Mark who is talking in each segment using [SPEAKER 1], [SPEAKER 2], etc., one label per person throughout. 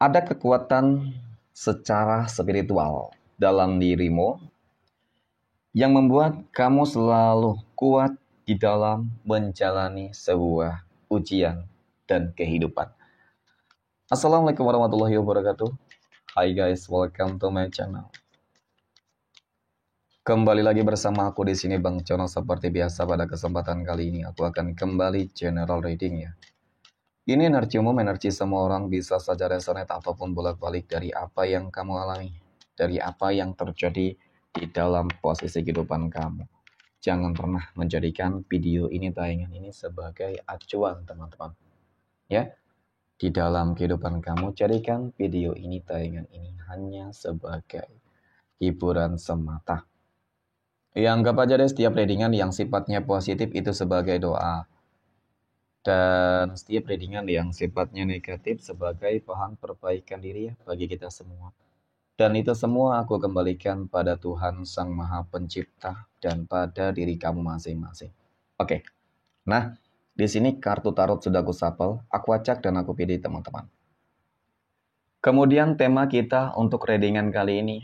[SPEAKER 1] Ada kekuatan secara spiritual dalam dirimu yang membuat kamu selalu kuat di dalam menjalani sebuah ujian dan kehidupan. Assalamualaikum warahmatullahi wabarakatuh. Hai guys, welcome to my channel. Kembali lagi bersama aku di sini Bang Cono. Seperti biasa pada kesempatan kali ini aku akan kembali general reading ya. Ini energi umum, energi semua orang, bisa saja resonate ataupun bolak-balik dari apa yang kamu alami, dari apa yang terjadi di dalam posisi kehidupan kamu. Jangan pernah menjadikan video ini, tayangan ini sebagai acuan teman-teman. Ya, di dalam kehidupan kamu, jadikan video ini, tayangan ini hanya sebagai hiburan semata. Ya, anggap aja deh setiap readingan yang sifatnya positif itu sebagai doa. Dan setiap readingan yang sifatnya negatif sebagai bahan perbaikan diri ya bagi kita semua. Dan itu semua aku kembalikan pada Tuhan Sang Maha Pencipta dan pada diri kamu masing-masing. Oke. Nah, di sini kartu tarot sudah aku shuffle, aku acak dan aku pilih teman-teman. Kemudian tema kita untuk readingan kali ini,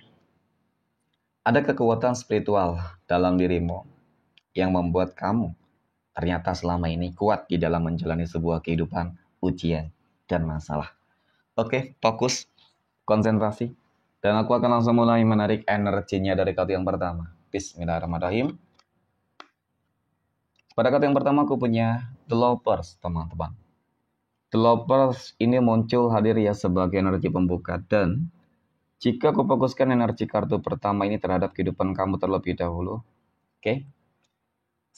[SPEAKER 1] ada kekuatan spiritual dalam dirimu yang membuat kamu ternyata selama ini kuat di dalam menjalani sebuah kehidupan, ujian, dan masalah. Oke, fokus, konsentrasi. Dan aku akan langsung mulai menarik energinya dari kartu yang pertama. Bismillahirrahmanirrahim. Pada kartu yang pertama aku punya The Lovers, teman-teman. The Lovers ini muncul hadir ya sebagai energi pembuka. Dan jika aku fokuskan energi kartu pertama ini terhadap kehidupan kamu terlebih dahulu. Oke.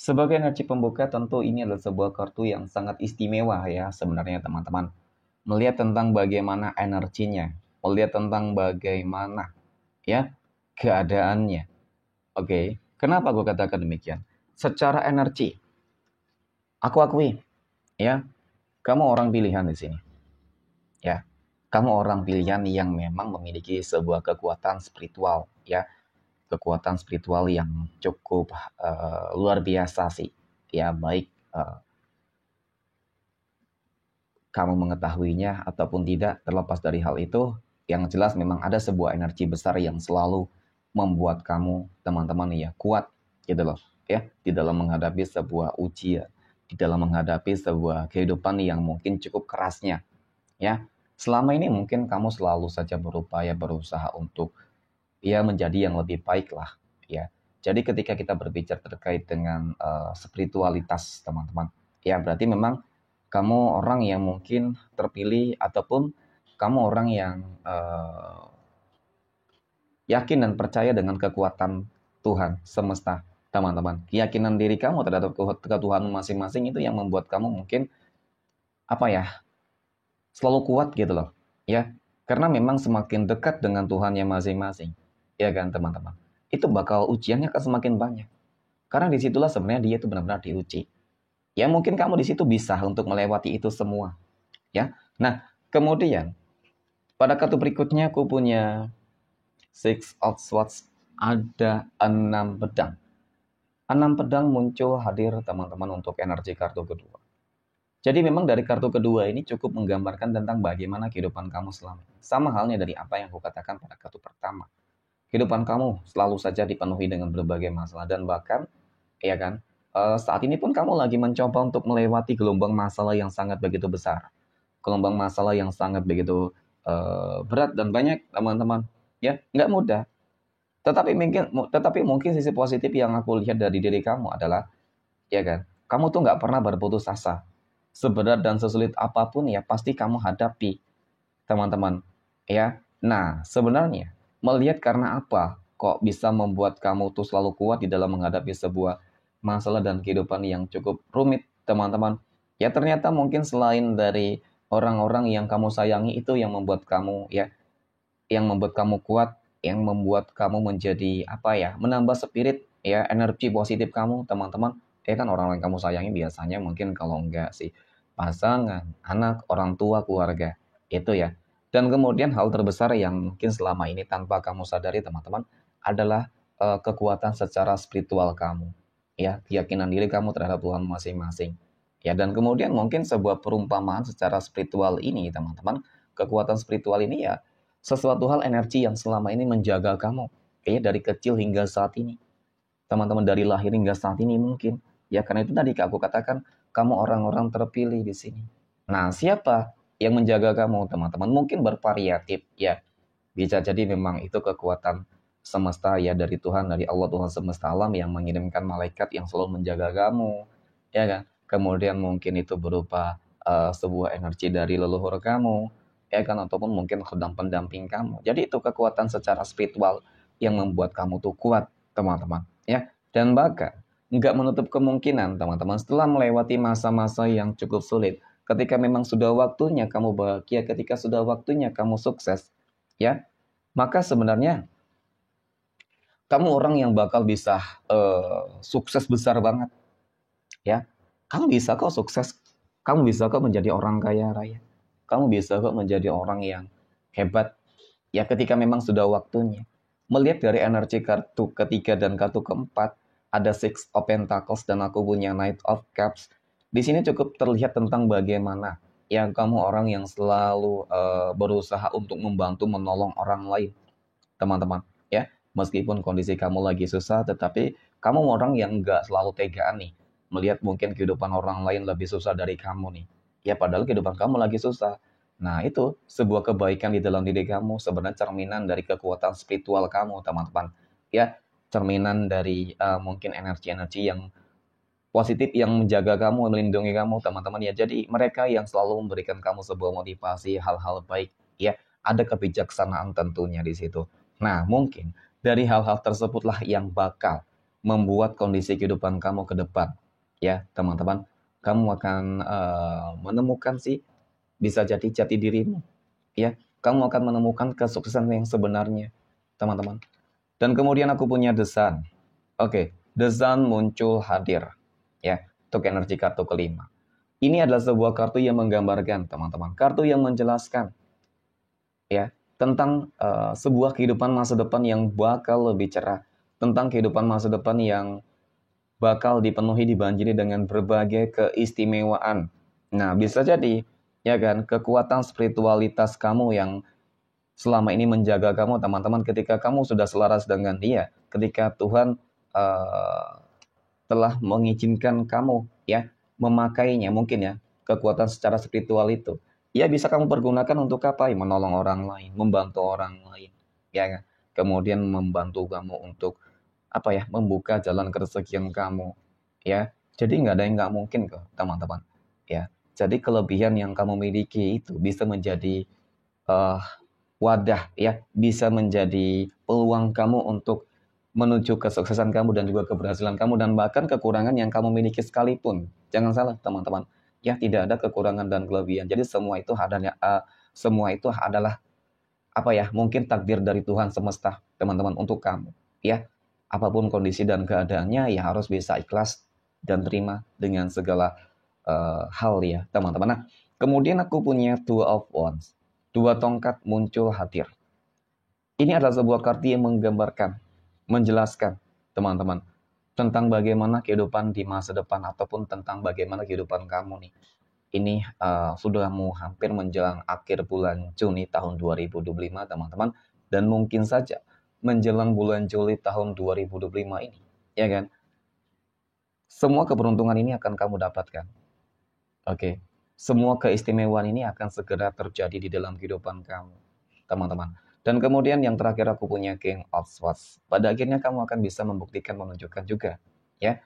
[SPEAKER 1] Sebagai energi pembuka tentu ini adalah sebuah kartu yang sangat istimewa ya sebenarnya teman-teman. Melihat tentang bagaimana energinya, melihat tentang bagaimana ya keadaannya. Oke, kenapa aku katakan demikian? Secara energi, aku akui ya, kamu orang pilihan di sini. Ya, kamu orang pilihan yang memang memiliki sebuah kekuatan spiritual ya, kekuatan spiritual yang cukup luar biasa sih. Ya, baik kamu mengetahuinya ataupun tidak, terlepas dari hal itu, yang jelas memang ada sebuah energi besar yang selalu membuat kamu, teman-teman ya, kuat gitu loh, ya, di dalam menghadapi sebuah ujian, di dalam menghadapi sebuah kehidupan yang mungkin cukup kerasnya, ya. Selama ini mungkin kamu selalu saja berupaya berusaha untuk ya menjadi yang lebih baik lah, ya. Jadi ketika kita berbicara terkait dengan spiritualitas, teman-teman, ya berarti memang kamu orang yang mungkin terpilih ataupun kamu orang yang yakin dan percaya dengan kekuatan Tuhan semesta, teman-teman. Keyakinan diri kamu terhadap Tuhan masing-masing itu yang membuat kamu mungkin apa ya, selalu kuat gitu loh, ya. Karena memang semakin dekat dengan Tuhannya masing-masing, ya kan teman-teman. Itu bakal ujiannya akan semakin banyak. Karena disitulah sebenarnya dia itu benar-benar diuji. Ya mungkin kamu di situ bisa untuk melewati itu semua, ya. Nah, kemudian pada kartu berikutnya aku punya Six of Swords, ada 6 pedang. 6 pedang muncul hadir teman-teman untuk energi kartu kedua. Jadi memang dari kartu kedua ini cukup menggambarkan tentang bagaimana kehidupan kamu selama ini. Sama halnya dari apa yang aku katakan pada kartu pertama. Kehidupan kamu selalu saja dipenuhi dengan berbagai masalah dan bahkan ya kan, saat ini pun kamu lagi mencoba untuk melewati gelombang masalah yang sangat begitu besar. Gelombang masalah yang sangat begitu berat dan banyak teman-teman. Ya, nggak mudah. Tetapi mungkin sisi positif yang aku lihat dari diri kamu adalah, ya kan, kamu tuh nggak pernah berputus asa. Seberat dan sesulit apapun ya pasti kamu hadapi, teman-teman. Ya, nah sebenarnya melihat karena apa kok bisa membuat kamu tuh selalu kuat di dalam menghadapi sebuah masalah dan kehidupan yang cukup rumit, teman-teman. Ya ternyata mungkin selain dari orang-orang yang kamu sayangi itu yang membuat kamu ya, yang membuat kamu kuat, yang membuat kamu menjadi apa ya, menambah spirit ya, energi positif kamu, teman-teman. Ya kan orang yang kamu sayangi biasanya mungkin kalau enggak sih pasangan, anak, orang tua, keluarga. Itu ya. Dan kemudian hal terbesar yang mungkin selama ini tanpa kamu sadari teman-teman adalah kekuatan secara spiritual kamu. Ya, keyakinan diri kamu terhadap Tuhan masing-masing. Ya, dan kemudian mungkin sebuah perumpamaan secara spiritual ini teman-teman, kekuatan spiritual ini ya sesuatu hal energi yang selama ini menjaga kamu. Kayaknya dari kecil hingga saat ini. Teman-teman dari lahir hingga saat ini mungkin. Ya karena itu tadi aku katakan kamu orang-orang terpilih di sini. Nah, siapa yang menjaga kamu, teman-teman? Mungkin bervariatif ya. Bisa jadi memang itu kekuatan semesta ya dari Tuhan, dari Allah Tuhan semesta alam yang mengirimkan malaikat yang selalu menjaga kamu, ya kan? Kemudian mungkin itu berupa sebuah energi dari leluhur kamu, ya kan? Ataupun mungkin khudam pendamping kamu. Jadi itu kekuatan secara spiritual yang membuat kamu tuh kuat, teman-teman, ya. Dan bahkan nggak menutup kemungkinan, teman-teman, setelah melewati masa-masa yang cukup sulit, ketika memang sudah waktunya kamu bahagia, ketika sudah waktunya kamu sukses, ya, maka sebenarnya kamu orang yang bakal bisa sukses besar banget, ya. Kamu bisa kok sukses, kamu bisa kok menjadi orang kaya raya, kamu bisa kok menjadi orang yang hebat, ya ketika memang sudah waktunya. Melihat dari energi kartu ketiga dan kartu keempat, ada Six of Pentacles dan aku punya Knight of Cups. Di sini cukup terlihat tentang bagaimana yang kamu orang yang selalu berusaha untuk membantu menolong orang lain, teman-teman. Ya, meskipun kondisi kamu lagi susah, tetapi kamu orang yang nggak selalu tegaan nih. Melihat mungkin kehidupan orang lain lebih susah dari kamu nih. Ya, padahal kehidupan kamu lagi susah. Nah, itu sebuah kebaikan di dalam diri kamu, sebenarnya cerminan dari kekuatan spiritual kamu, teman-teman. Ya, cerminan dari mungkin energi-energi yang positif yang menjaga kamu, melindungi kamu, teman-teman ya. Jadi, mereka yang selalu memberikan kamu sebuah motivasi, hal-hal baik, ya. Ada kebijaksanaan tentunya di situ. Nah, mungkin dari hal-hal tersebutlah yang bakal membuat kondisi kehidupan kamu ke depan, ya, teman-teman. Kamu akan menemukan sih bisa jadi jati dirimu, ya. Kamu akan menemukan kesuksesan yang sebenarnya, teman-teman. Dan kemudian aku punya The Sun. Oke, The Sun muncul hadir, ya, untuk energi kartu kelima. Ini adalah sebuah kartu yang menggambarkan, teman-teman. Kartu yang menjelaskan, ya, tentang sebuah kehidupan masa depan yang bakal lebih cerah. Tentang kehidupan masa depan yang bakal dipenuhi, dibanjiri dengan berbagai keistimewaan. Nah, bisa jadi, ya kan, kekuatan spiritualitas kamu yang selama ini menjaga kamu, teman-teman, ketika kamu sudah selaras dengan Dia, ketika Tuhan telah mengizinkan kamu, ya, memakainya, mungkin ya, kekuatan secara spiritual itu, ya bisa kamu pergunakan untuk apa? Menolong orang lain, membantu orang lain, ya kan? Kemudian membantu kamu untuk apa ya, membuka jalan keresakian kamu, ya. Jadi nggak ada yang nggak mungkin kok, teman-teman, ya. Jadi kelebihan yang kamu miliki itu bisa menjadi wadah, ya, bisa menjadi peluang kamu untuk menuju kesuksesan kamu dan juga keberhasilan kamu, dan bahkan kekurangan yang kamu miliki sekalipun. Jangan salah, teman-teman, ya, tidak ada kekurangan dan kelebihan. Jadi semua itu adalah apa ya, mungkin takdir dari Tuhan semesta, teman-teman, untuk kamu, ya. Apapun kondisi dan keadaannya, ya harus bisa ikhlas dan terima dengan segala hal, ya, teman-teman. Nah, kemudian aku punya Two of Wands, dua tongkat muncul hadir. Ini adalah sebuah kartu yang menggambarkan, menjelaskan, teman-teman, tentang bagaimana kehidupan di masa depan ataupun tentang bagaimana kehidupan kamu nih. Ini sudah mau hampir menjelang akhir bulan Juni tahun 2025, teman-teman, dan mungkin saja menjelang bulan Juli tahun 2025 ini, ya kan? Semua keberuntungan ini akan kamu dapatkan. Oke. Semua keistimewaan ini akan segera terjadi di dalam kehidupan kamu, teman-teman. Dan kemudian yang terakhir aku punya King of Swords. Pada akhirnya kamu akan bisa membuktikan, menunjukkan juga, ya,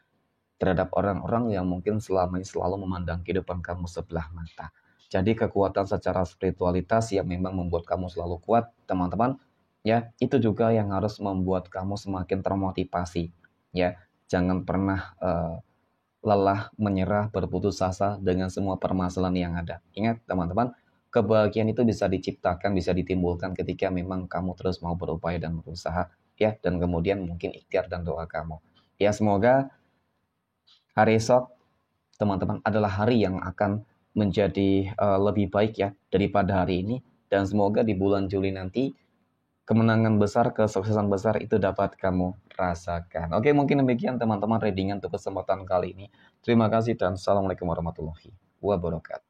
[SPEAKER 1] terhadap orang-orang yang mungkin selama ini selalu memandang kehidupan kamu sebelah mata. Jadi kekuatan secara spiritualitas yang memang membuat kamu selalu kuat, teman-teman, ya, itu juga yang harus membuat kamu semakin termotivasi, ya. Jangan pernah lelah, menyerah, berputus asa dengan semua permasalahan yang ada. Ingat, teman-teman, kebahagiaan itu bisa diciptakan, bisa ditimbulkan ketika memang kamu terus mau berupaya dan berusaha, ya, dan kemudian mungkin ikhtiar dan doa kamu. Ya, semoga hari esok, teman-teman, adalah hari yang akan menjadi lebih baik, ya, daripada hari ini, dan semoga di bulan Juli nanti kemenangan besar, kesuksesan besar itu dapat kamu rasakan. Oke, mungkin demikian teman-teman readingan untuk kesempatan kali ini. Terima kasih dan assalamualaikum warahmatullahi wabarakatuh.